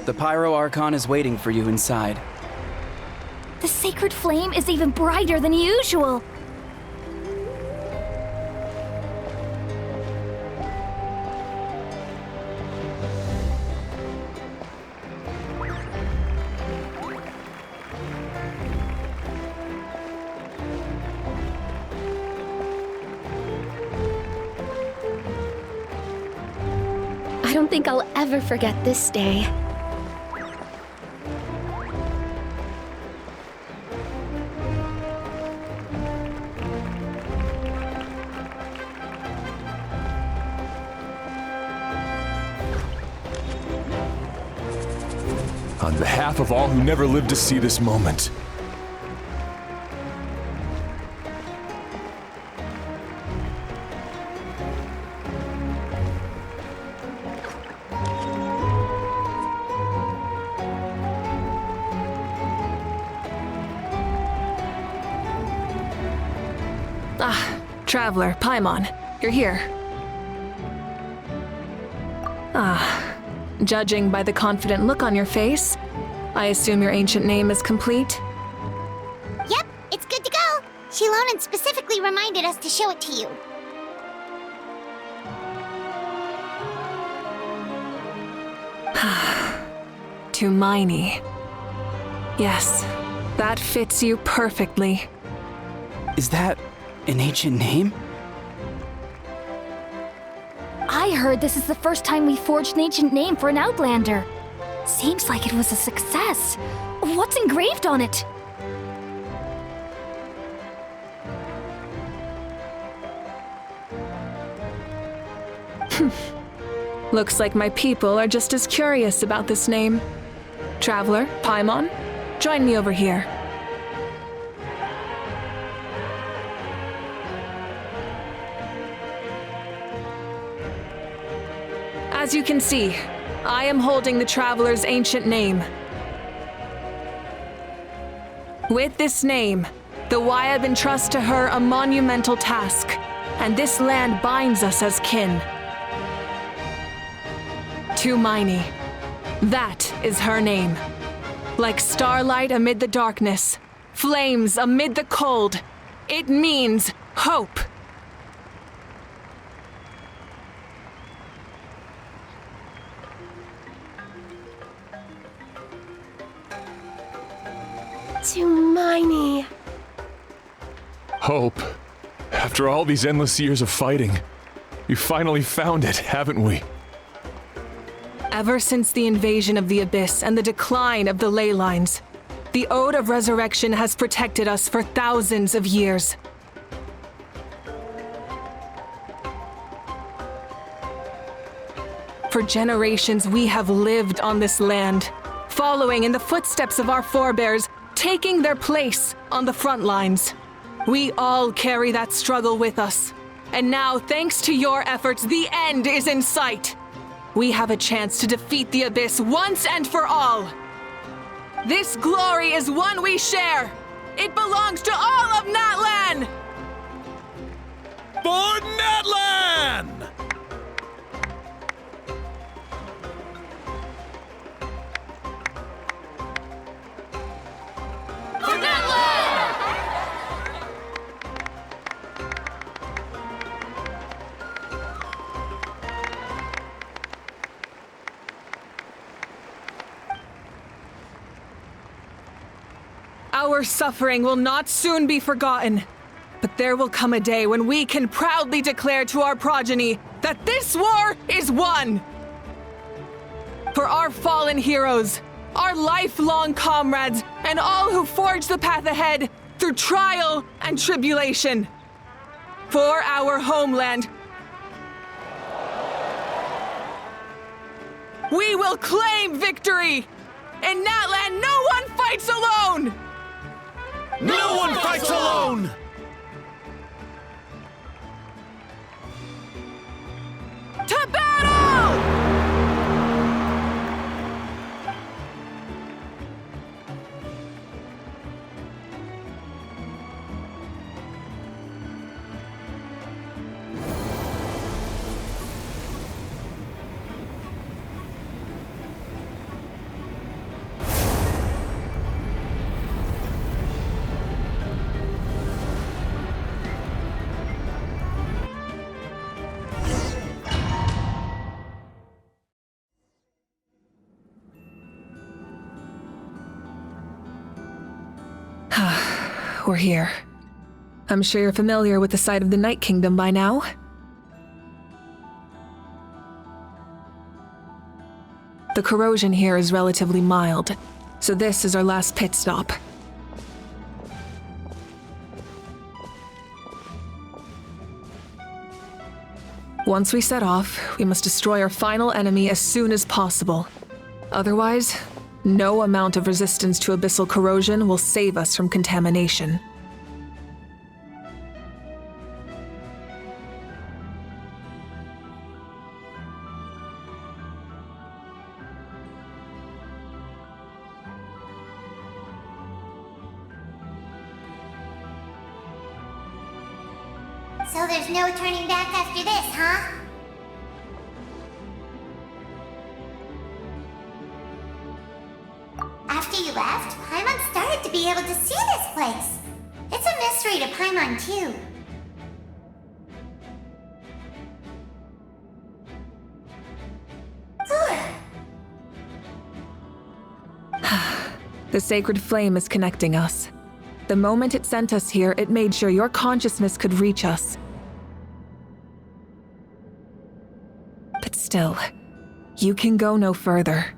The Pyro Archon is waiting for you inside. The sacred flame is even brighter than usual. I don't think I'll ever forget this day. On behalf of all who never lived to see this moment. Traveler, Paimon, you're here. Judging by the confident look on your face, I assume your ancient name is complete? Yep, it's good to go. Shilonan specifically reminded us to show it to you. Tumaini. Yes, that fits you perfectly. Is that an ancient name? I heard this is the first time we forged an ancient name for an Outlander. Seems like it was a success. What's engraved on it? Looks like my people are just as curious about this name. Traveler, Paimon, join me over here. As you can see, I am holding the Traveler's ancient name. With this name, the Wyeb entrust to her a monumental task, and this land binds us as kin. Tumaini. That is her name. Like starlight amid the darkness, flames amid the cold, it means hope. Tumaini. Hope. After all these endless years of fighting, we finally found it, haven't we? Ever since the invasion of the Abyss and the decline of the ley lines, the Ode of Resurrection has protected us for thousands of years. For generations, we have lived on this land, following in the footsteps of our forebears, taking their place on the front lines. We all carry that struggle with us. And now, thanks to your efforts, the end is in sight. We have a chance to defeat the Abyss once and for all. This glory is one we share. It belongs to all of Natlan! For Natlan! Our Our suffering will not soon be forgotten, but there will come a day when we can proudly declare to our progeny that this war is won! For our fallen heroes, our lifelong comrades, and all who forge the path ahead through trial and tribulation. For our homeland, we will claim victory! In Natlan, no one fights alone! No one fights alone! To battle! We're here. I'm sure you're familiar with the site of the Night Kingdom by now. The corrosion here is relatively mild, so this is our last pit stop. Once we set off, we must destroy our final enemy as soon as possible. Otherwise, no amount of resistance to abyssal corrosion will save us from contamination. So there's no turning back after this, huh? After you left, Paimon started to be able to see this place. It's a mystery to Paimon, too. The sacred flame is connecting us. The moment it sent us here, it made sure your consciousness could reach us. But still, you can go no further.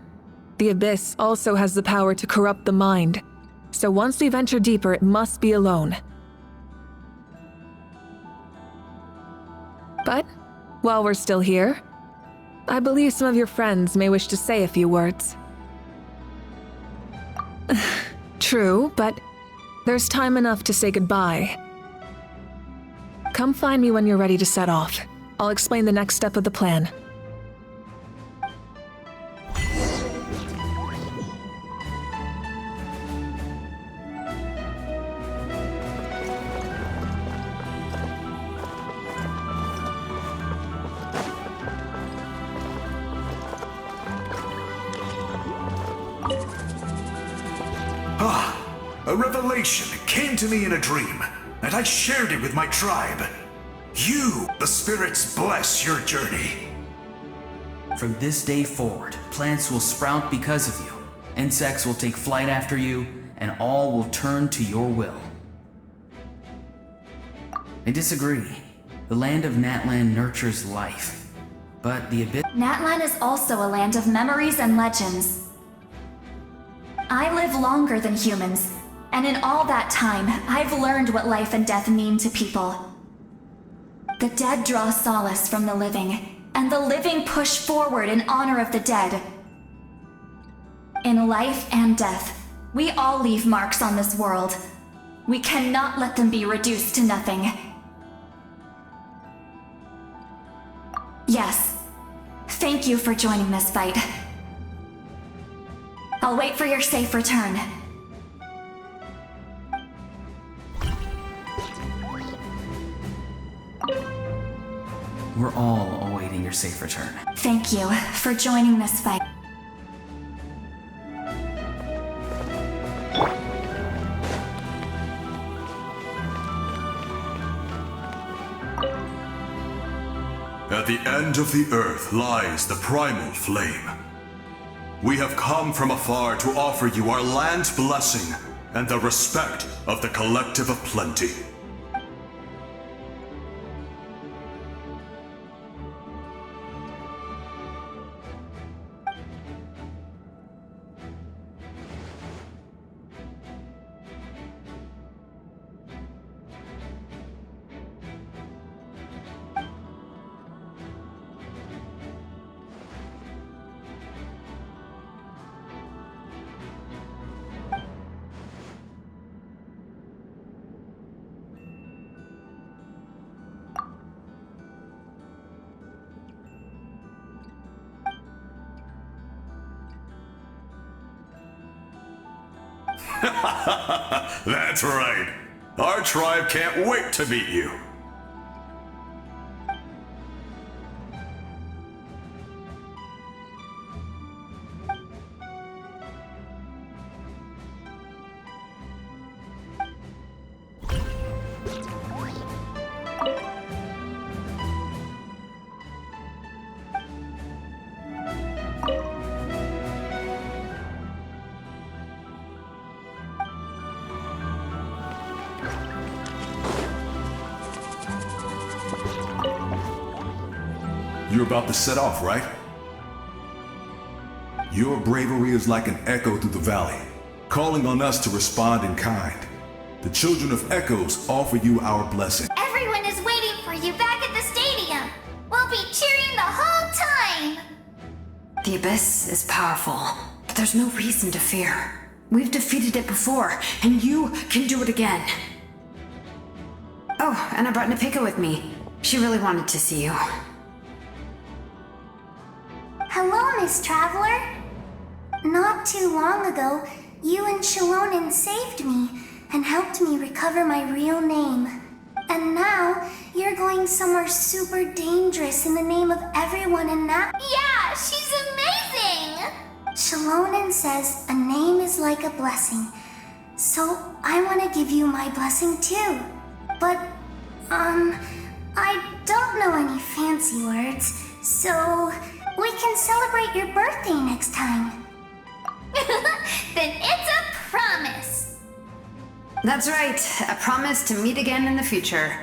The Abyss also has the power to corrupt the mind, so once we venture deeper, it must be alone. But, while we're still here, I believe some of your friends may wish to say a few words. True, but there's time enough to say goodbye. Come find me when you're ready to set off. I'll explain the next step of the plan. A revelation came to me in a dream, and I shared it with my tribe. You, the spirits, bless your journey. From this day forward, plants will sprout because of you, insects will take flight after you, and all will turn to your will. I disagree. The land of Natlan nurtures life, but the Abyss... Natlan is also a land of memories and legends. I live longer than humans, and in all that time, I've learned what life and death mean to people. The dead draw solace from the living, and the living push forward in honor of the dead. In life and death, we all leave marks on this world. We cannot let them be reduced to nothing. Yes, thank you for joining this fight. I'll wait for your safe return. We're all awaiting your safe return. Thank you for joining this fight. At the end of the earth lies the primal flame. We have come from afar to offer you our land's blessing and the respect of the collective of plenty. That's right. Our tribe can't wait to meet you. You're about to set off, right? Your bravery is like an echo through the valley, calling on us to respond in kind. The children of Echoes offer you our blessing. Everyone is waiting for you back at the stadium. We'll be cheering the whole time. The Abyss is powerful, but there's no reason to fear. We've defeated it before, and you can do it again. Oh, and I brought Napika with me. She really wanted to see you. Hello, Miss Traveler. Not too long ago, you and Shalonen saved me and helped me recover my real name. And now, you're going somewhere super dangerous in the name of everyone in that— Yeah, she's amazing! Shalonen says a name is like a blessing. So, I want to give you my blessing too. But, I don't know any fancy words, so we can celebrate your birthday next time. Then it's a promise. That's right, a promise to meet again in the future.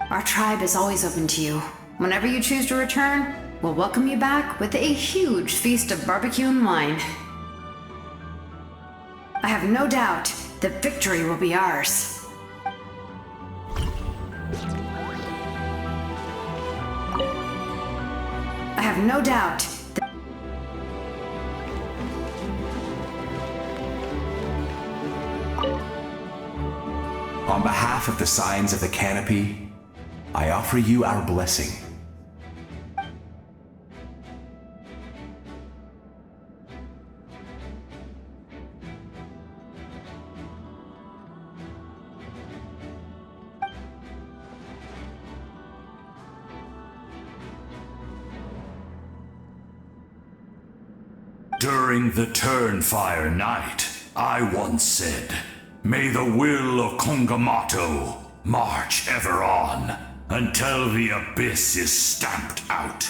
Our tribe is always open to you. Whenever you choose to return, we'll welcome you back with a huge feast of barbecue and wine. I have no doubt that victory will be ours. I have no doubt that— On behalf of the Signs of the Canopy, I offer you our blessing. During the Turnfire Night, I once said, "May the will of Kongamato march ever on until the abyss is stamped out."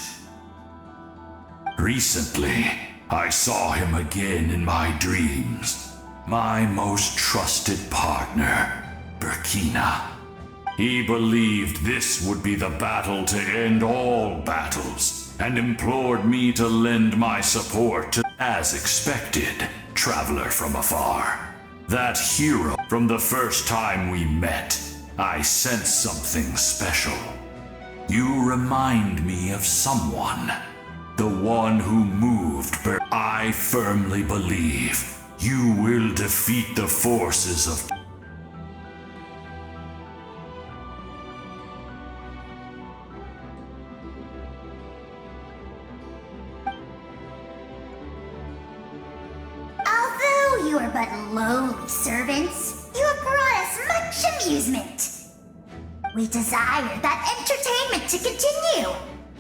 Recently, I saw him again in my dreams, my most trusted partner, Burkina. He believed this would be the battle to end all battles, and implored me to lend my support to— As expected, traveler from afar. That hero, from the first time we met, I sensed something special. You remind me of someone. The one who moved I firmly believe you will defeat the forces of— You are but lowly servants. You have brought us much amusement. We desire that entertainment to continue.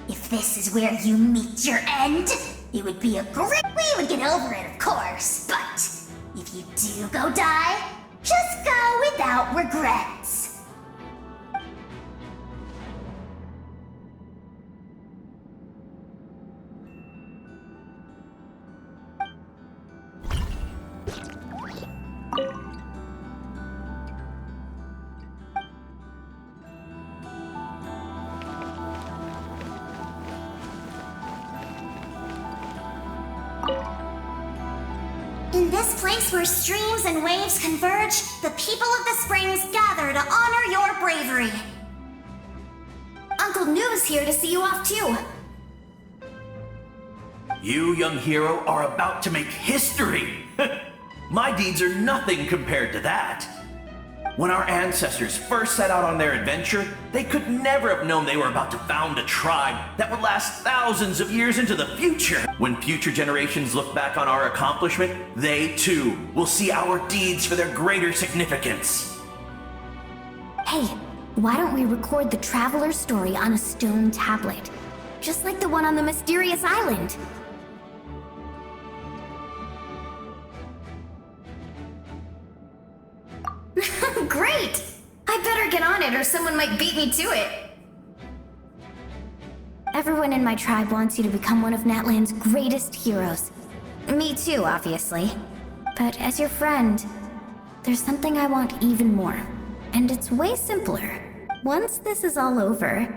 If this is where you meet your end, it would be a great— We would get over it, of course, but if you do go die, just go without regrets. In this place where streams and waves converge, the people of the springs gather to honor your bravery. Uncle Noo's here to see you off too. You, young hero, are about to make history! My deeds are nothing compared to that. When our ancestors first set out on their adventure, they could never have known they were about to found a tribe that would last thousands of years into the future. When future generations look back on our accomplishment, they too will see our deeds for their greater significance. Hey, why don't we record the traveler's story on a stone tablet? Just like the one on the mysterious island. Great! I better get on it or someone might beat me to it. Everyone in my tribe wants you to become one of Natlan's greatest heroes. Me too, obviously. But as your friend, there's something I want even more. And it's way simpler. Once this is all over,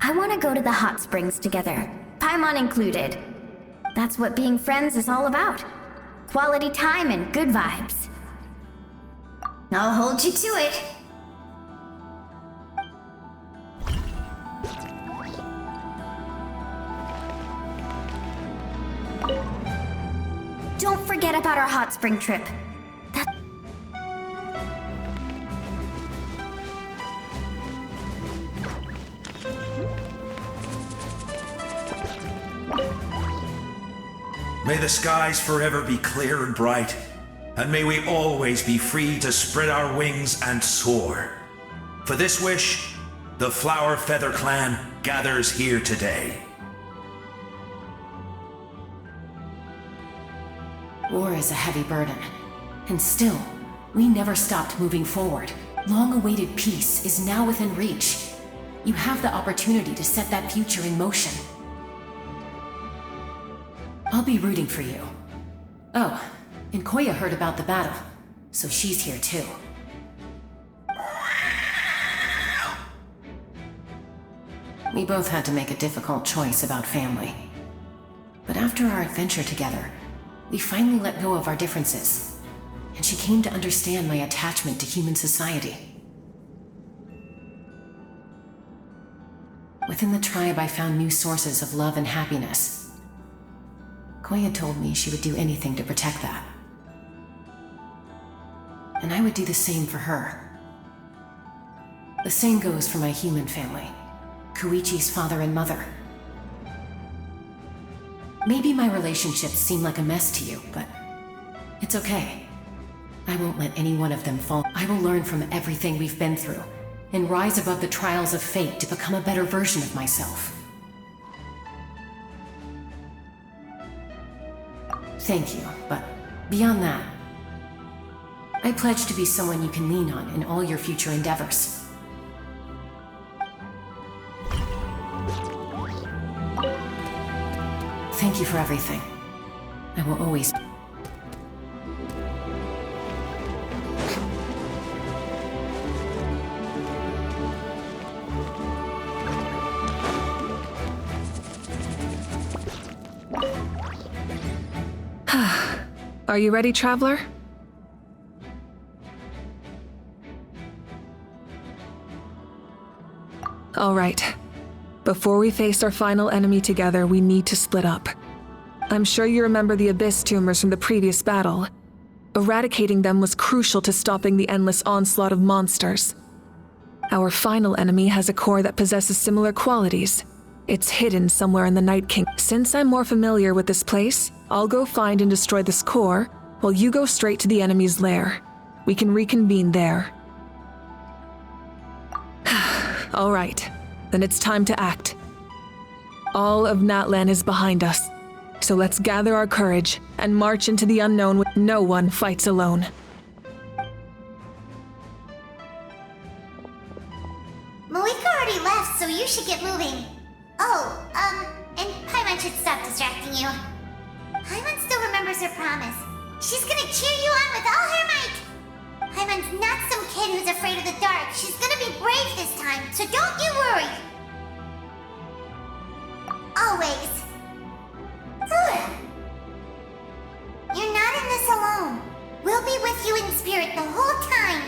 I want to go to the hot springs together, Paimon included. That's what being friends is all about. Quality time and good vibes. I'll hold you to it. Don't forget about our hot spring trip. May the skies forever be clear and bright, and may we always be free to spread our wings and soar. For this wish, the Flower Feather Clan gathers here today. War is a heavy burden, and still, we never stopped moving forward. Long-awaited peace is now within reach. You have the opportunity to set that future in motion. I'll be rooting for you. Oh, and Koya heard about the battle, so she's here too. We both had to make a difficult choice about family. But after our adventure together, we finally let go of our differences, and she came to understand my attachment to human society. Within the tribe, I found new sources of love and happiness. Koya told me she would do anything to protect that. And I would do the same for her. The same goes for my human family, Koichi's father and mother. Maybe my relationships seem like a mess to you, but it's okay. I won't let any one of them fall. I will learn from everything we've been through and rise above the trials of fate to become a better version of myself. Thank you, but beyond that, I pledge to be someone you can lean on in all your future endeavors. Thank you for everything. I will always... Are you ready, traveler? All right. Before we face our final enemy together, we need to split up. I'm sure you remember the Abyss tumors from the previous battle. Eradicating them was crucial to stopping the endless onslaught of monsters. Our final enemy has a core that possesses similar qualities. It's hidden somewhere in the Night King. Since I'm more familiar with this place, I'll go find and destroy this core, while you go straight to the enemy's lair. We can reconvene there. All right, then it's time to act. All of Natlan is behind us, so let's gather our courage and march into the unknown. No one fights alone. Malika already left, so you should get moving. Oh, and Paimon should stop distracting you. Paimon still remembers her promise. She's gonna cheer you on with all her might. Paimon's not some kid who's afraid of the dark. She's gonna be brave this time, so don't you worry. Always. Good. You're not in this alone. spirit the whole time.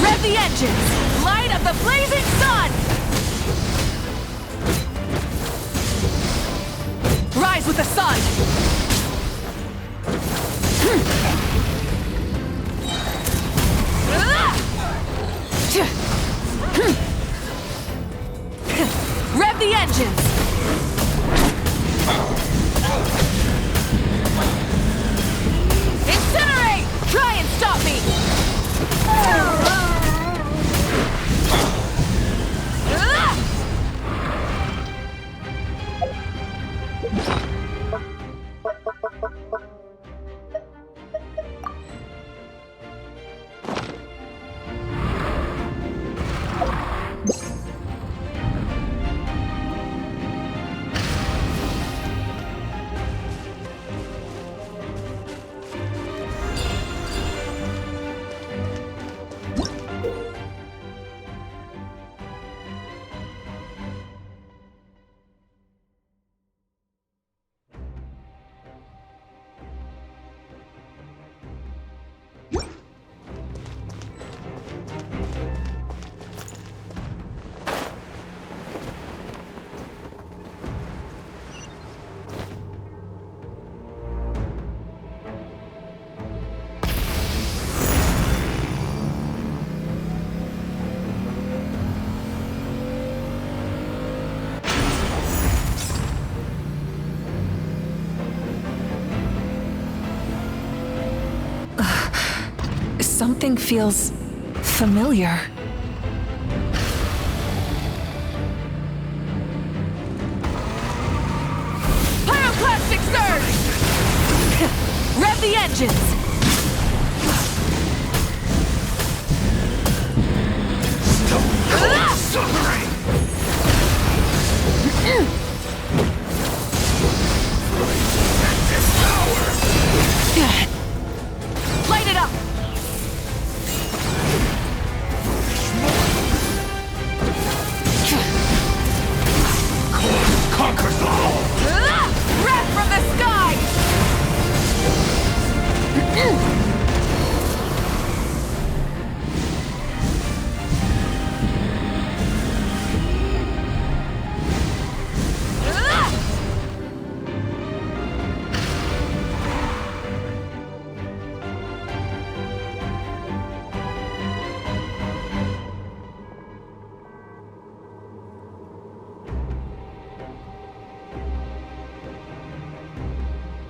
Rev the engines! Light of the blazing sun! Rise with the sun! Rev the engines! Incinerate! Try and stop me! Something feels familiar. Pyroclastic surge! Rev the engines! Suffering! Light it up! Conquers all! Breath from the sky!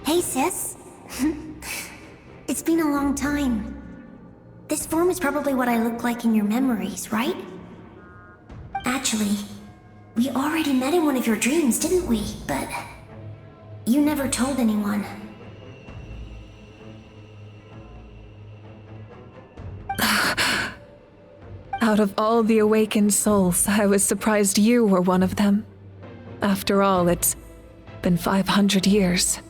Hey, sis. It's been a long time. This form is probably what I look like in your memories, right? Actually, we already met in one of your dreams, didn't we? But you never told anyone. Out of all the awakened souls, I was surprised you were one of them. After all, it's been 500 years.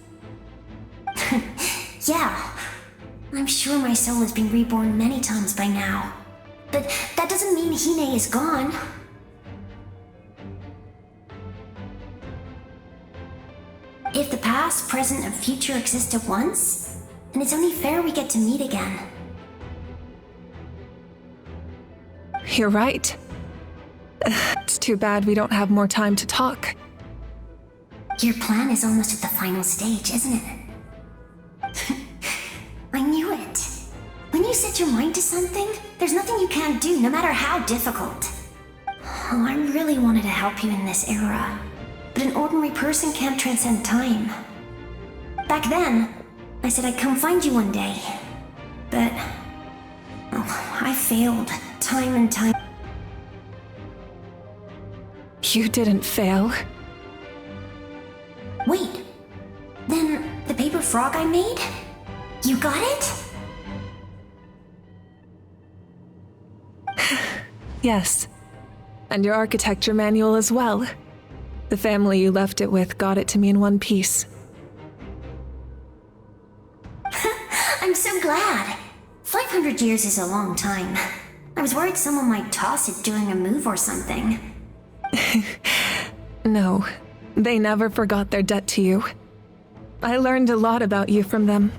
Yeah, I'm sure my soul has been reborn many times by now. But that doesn't mean Hine is gone. If the past, present, and future exist at once, then it's only fair we get to meet again. You're right. It's too bad we don't have more time to talk. Your plan is almost at the final stage, isn't it? I knew it. When you set your mind to something, there's nothing you can't do, no matter how difficult. Oh, I really wanted to help you in this era, but an ordinary person can't transcend time. Back then, I said I'd come find you one day, but I failed time and time. You didn't fail. Wait, then the paper frog I made? You got it? Yes. And your architecture manual as well. The family you left it with got it to me in one piece. I'm so glad. 500 years is a long time. I was worried someone might toss it during a move or something. No, they never forgot their debt to you. I learned a lot about you from them.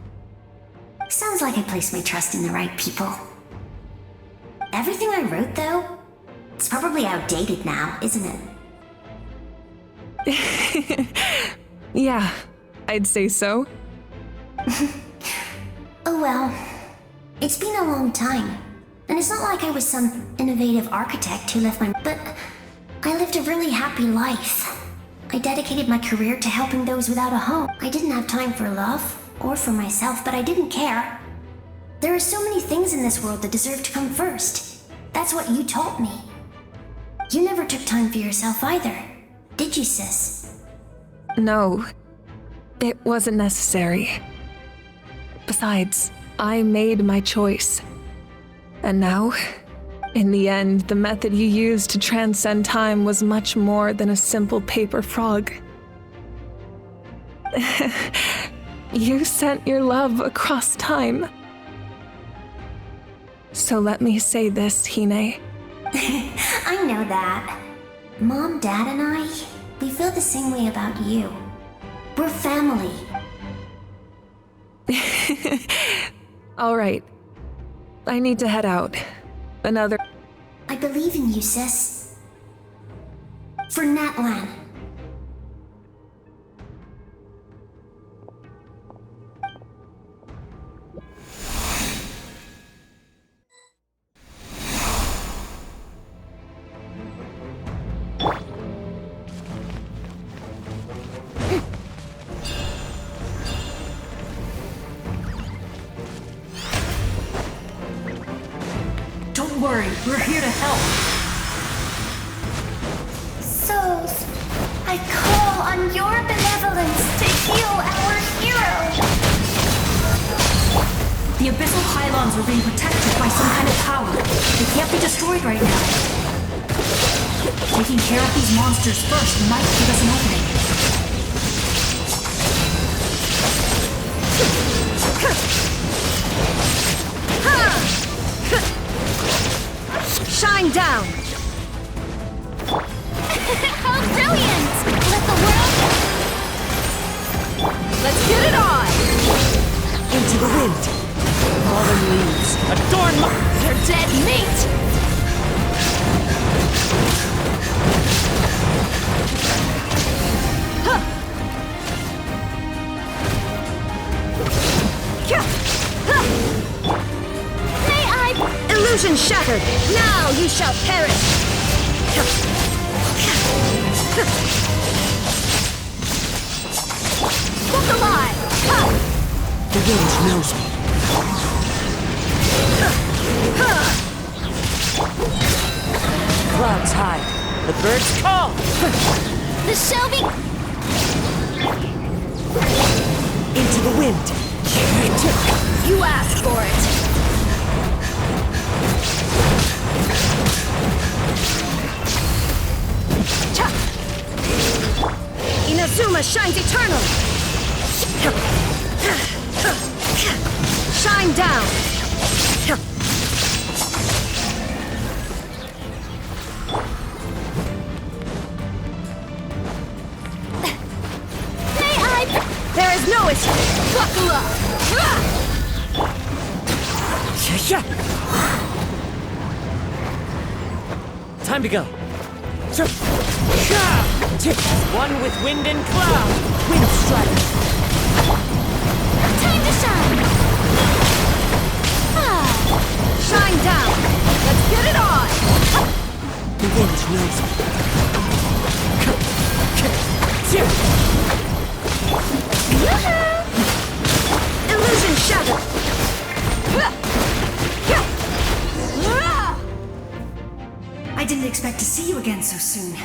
Sounds like I placed my trust in the right people. Everything I wrote, though, it's probably outdated now, isn't it? Yeah, I'd say so. Oh well. It's been a long time. And it's not like I was some innovative architect who left my... But I lived a really happy life. I dedicated my career to helping those without a home. I didn't have time for love, or for myself, but I didn't care. There are so many things in this world that deserve to come first. That's what you taught me. You never took time for yourself either, did you, sis? No, it wasn't necessary. Besides, I made my choice. And now, in the end, the method you used to transcend time was much more than a simple paper frog. You sent your love across time. So let me say this, Hine. I know that. Mom, Dad, and I, we feel the same way about you. We're family. All right. I need to head out. Another... I believe in you, sis. For Natlan. Don't worry, we're here to help. Souls, I call on your benevolence to heal our hero. The Abyssal Pylons are being protected by some kind of power. They can't be destroyed right now. Taking care of these monsters first might give us an opening. Shine down! How brilliant! Let the world... Let's get it on! Into the wind. Fallen leaves. Adorn their dead meat! Huh. May I... Illusion shattered! Now you shall perish! Look alive! The wind knows me. Clouds hide. The birds call! The Shelby... Into the wind. You asked for it. Inazuma shines eternal! Shine down! May I... There is no escape! Buckle up! Time to go. One with wind and cloud. Wind strike! Time to shine! Shine down! Let's get it on! The wind knows me. Illusion shattered! I didn't expect to see you again so soon.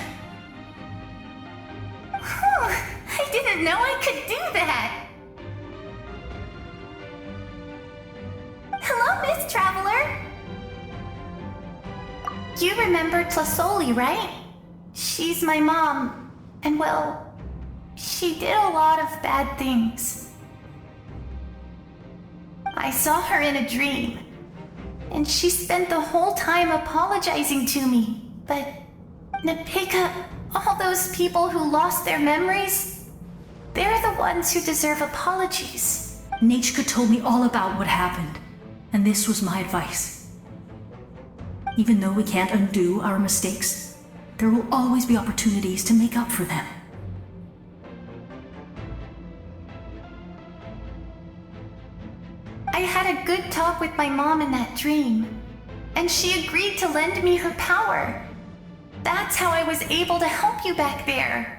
didn't know I could do that! Hello, Miss Traveler! You remember Tlasoli, right? She's my mom, and well, she did a lot of bad things. I saw her in a dream, and she spent the whole time apologizing to me, but Nepika, all those people who lost their memories, they're the ones who deserve apologies. Nechka told me all about what happened, and this was my advice. Even though we can't undo our mistakes, there will always be opportunities to make up for them. I had a good talk with my mom in that dream, and she agreed to lend me her power. That's how I was able to help you back there.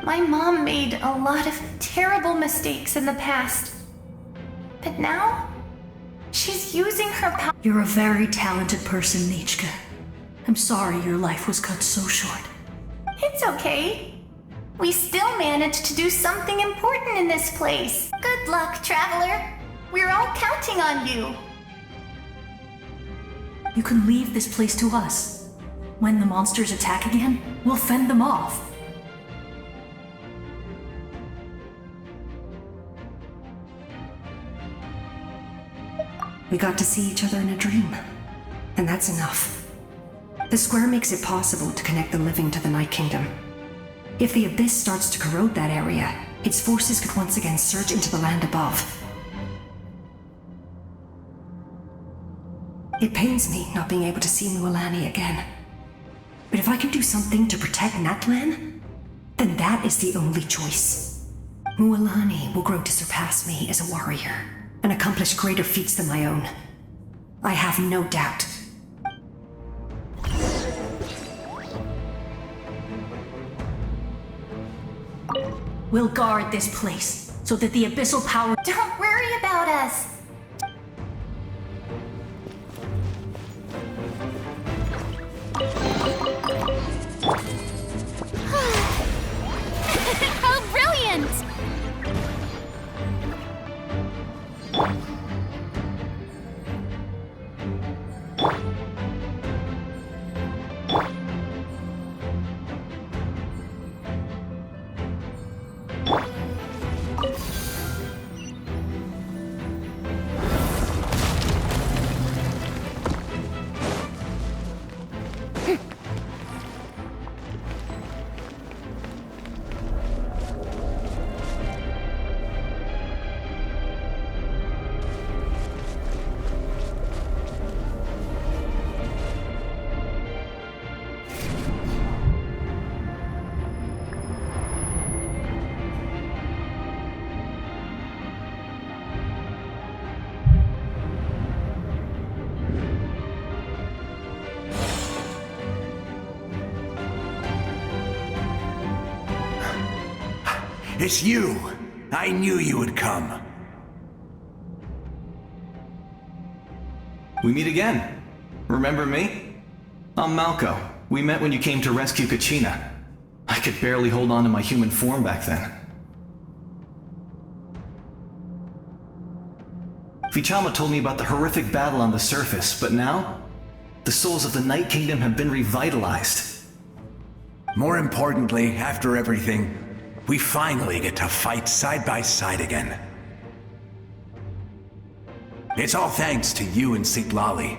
My mom made a lot of terrible mistakes in the past, but now she's using her power. You're a very talented person, Nechka. I'm sorry your life was cut so short. It's okay. We still managed to do something important in this place. Good luck, Traveler. We're all counting on you. You can leave this place to us. When the monsters attack again, we'll fend them off. We got to see each other in a dream, and that's enough. The square makes it possible to connect the living to the Night Kingdom. If the Abyss starts to corrode that area, its forces could once again surge into the land above. It pains me not being able to see Mualani again. But if I can do something to protect Natlan, then that is the only choice. Mualani will grow to surpass me as a warrior, and accomplish greater feats than my own. I have no doubt. We'll guard this place, so that the abyssal power— Don't worry about us! How brilliant! It's you! I knew you would come. We meet again. Remember me? I'm Malco. We met when you came to rescue Kachina. I could barely hold on to my human form back then. Vichama told me about the horrific battle on the surface, but now, the souls of the Night Kingdom have been revitalized. More importantly, after everything, we finally get to fight side by side again. It's all thanks to you and Sitlali.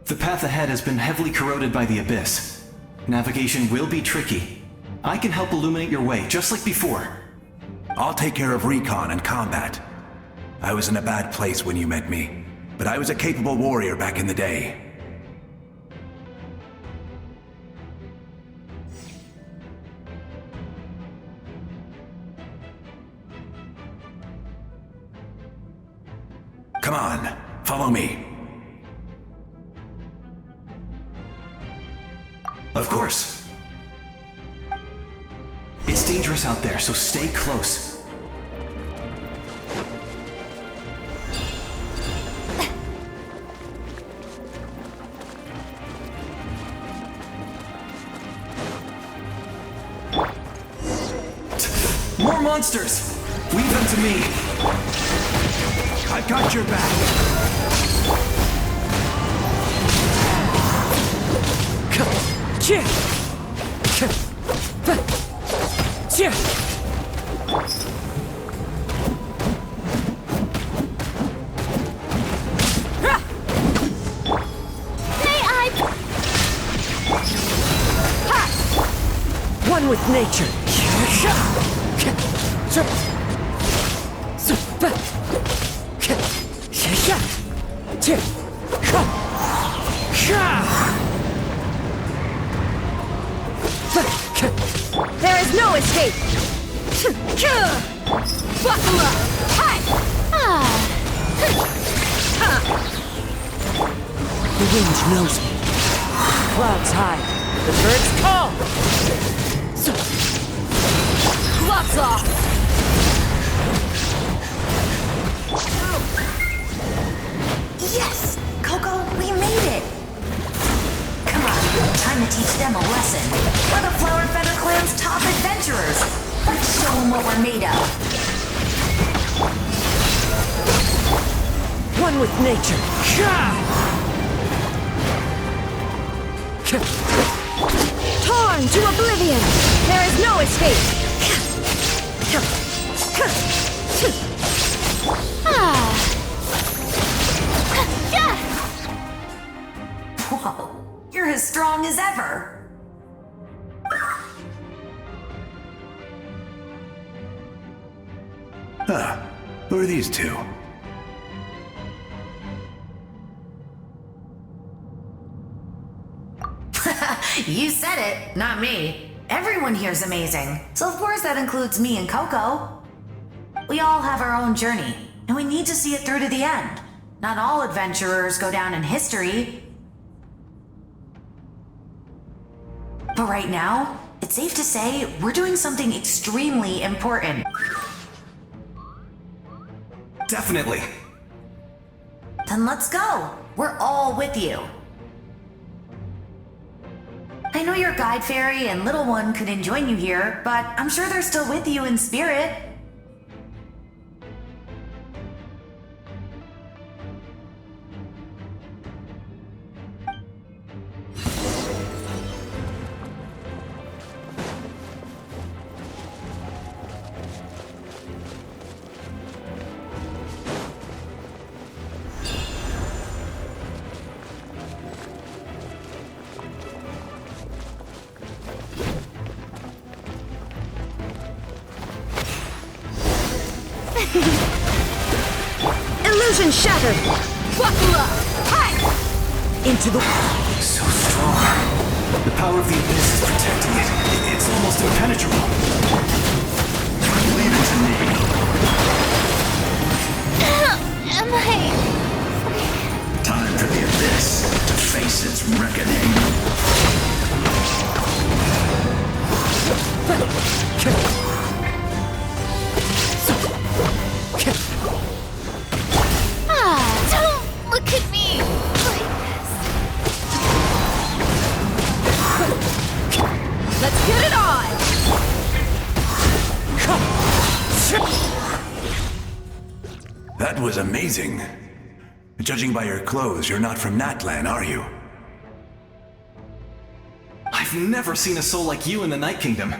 The path ahead has been heavily corroded by the Abyss. Navigation will be tricky. I can help illuminate your way, just like before. I'll take care of recon and combat. I was in a bad place when you met me, but I was a capable warrior back in the day. Come on, follow me. Of course. It's dangerous out there, so stay close. monsters! Leave them to me! I've got your back! One with nature. There is no escape! Buckle up! The wind knows me. Clouds hide. The birds call. Gloves off! Yes! Coco, we made it! Come on, time to teach them a lesson. We're the Flower Feather Clan's top adventurers. Let's show them what we're made of. One with nature. Torn to oblivion! There is no escape! Whoa, you're as strong as ever. Who are these two? You said it, not me. Everyone here's amazing. So of course that includes me and Coco. We all have our own journey, and we need to see it through to the end. Not all adventurers go down in history. But right now, it's safe to say we're doing something extremely important. Definitely. Then let's go. We're all with you. I know your guide fairy and little one couldn't join you here, but I'm sure they're still with you in spirit. Illusion shattered! Buckle up! Hi! Into the... So strong. The power of the abyss is protecting it. It's almost impenetrable. Leave it to me. Am I... Time for the abyss to face its reckoning. Don't look at me like this. Let's get it on! That was amazing. Judging by your clothes, you're not from Natlan, are you? I've never seen a soul like you in the Night Kingdom.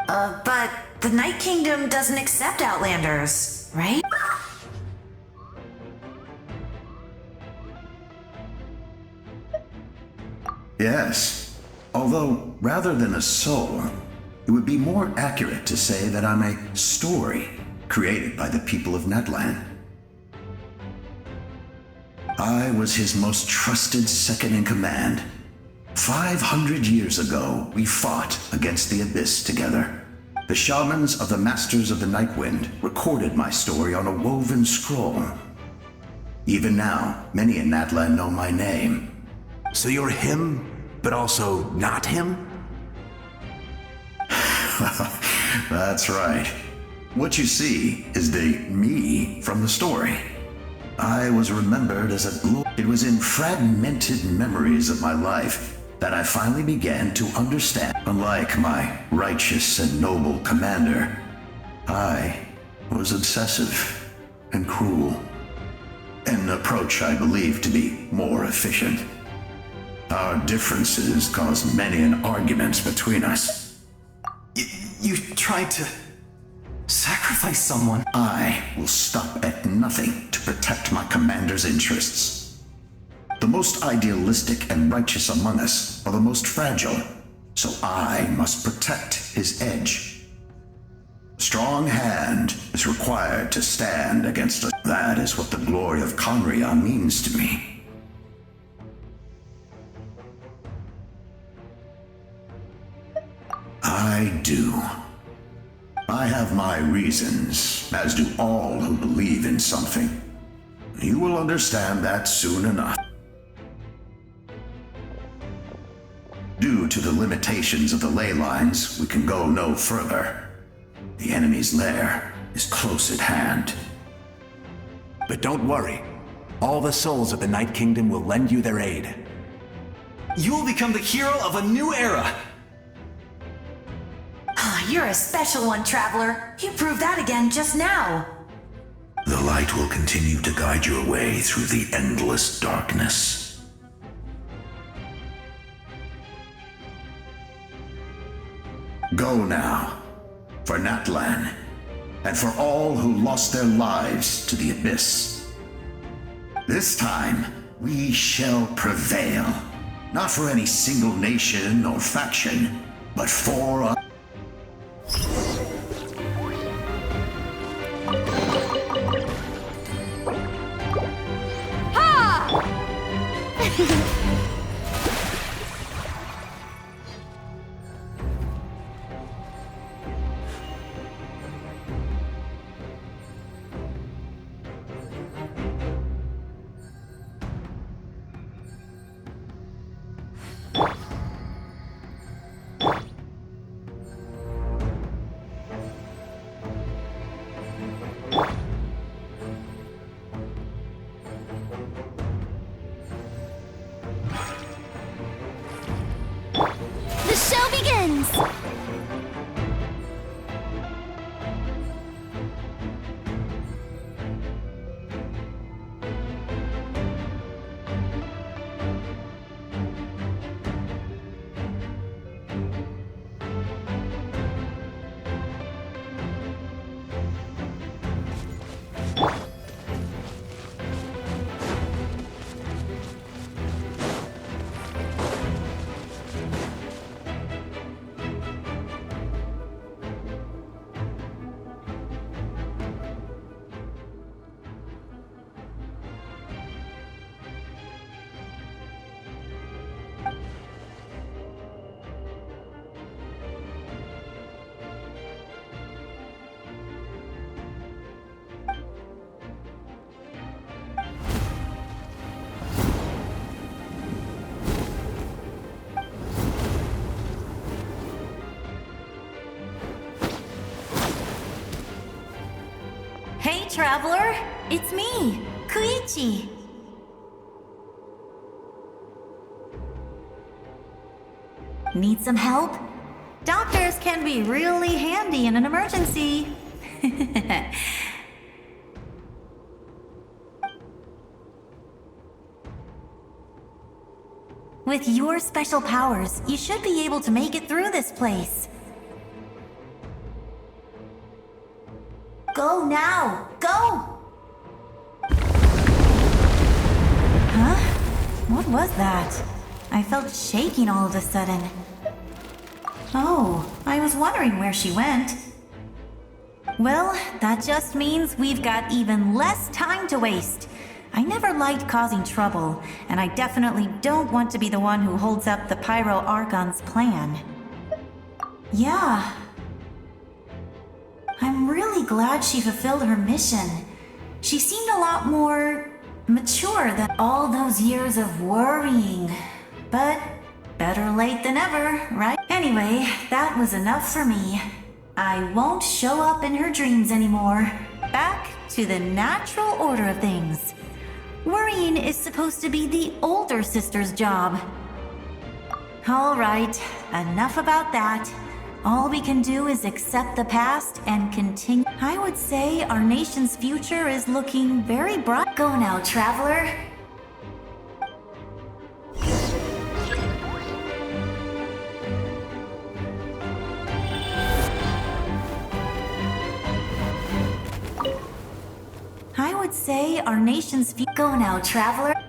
But the Night Kingdom doesn't accept Outlanders, right? Yes. Although, rather than a soul, it would be more accurate to say that I'm a story created by the people of Natlan. I was his most trusted second-in-command. 500 years ago, we fought against the Abyss together. The shamans of the Masters of the Nightwind recorded my story on a woven scroll. Even now, many in Natlan know my name. So you're him, but also not him? That's right. What you see is the me from the story. I was remembered as a It was in fragmented memories of my life that I finally began to understand. Unlike my righteous and noble commander, I was obsessive and cruel. An approach I believe to be more efficient. Our differences caused many an arguments between us. You tried to sacrifice someone. I will stop at nothing to protect my commander's interests. The most idealistic and righteous among us are the most fragile, so I must protect his edge. A strong hand is required to stand against us. That is what the glory of Conria means to me. I do. I have my reasons, as do all who believe in something. You will understand that soon enough. Due to the limitations of the ley lines, we can go no further. The enemy's lair is close at hand. But don't worry. All the souls of the Night Kingdom will lend you their aid. You will become the hero of a new era! You're a special one, Traveler. You proved that again just now. The light will continue to guide your way through the endless darkness. Go now, for Natlan, and for all who lost their lives to the Abyss. This time, we shall prevail, not for any single nation or faction, but for a... The show begins! Hey, Traveler! It's me, Koichi! Need some help? Doctors can be really handy in an emergency. With your special powers, you should be able to make it through this place. Go now! Go! Huh? What was that? I felt shaking all of a sudden. Oh, I was wondering where she went. Well, that just means we've got even less time to waste. I never liked causing trouble, and I definitely don't want to be the one who holds up the Pyro Archon's plan. Yeah. I'm really glad she fulfilled her mission. She seemed a lot more mature than all those years of worrying. But better late than ever, right? Anyway, that was enough for me. I won't show up in her dreams anymore. Back to the natural order of things. Worrying is supposed to be the older sister's job. All right, enough about that. All we can do is accept the past and continue. I would say our nation's future is looking very bright. Go now, traveler. I would say our nation's future. Go now, traveler.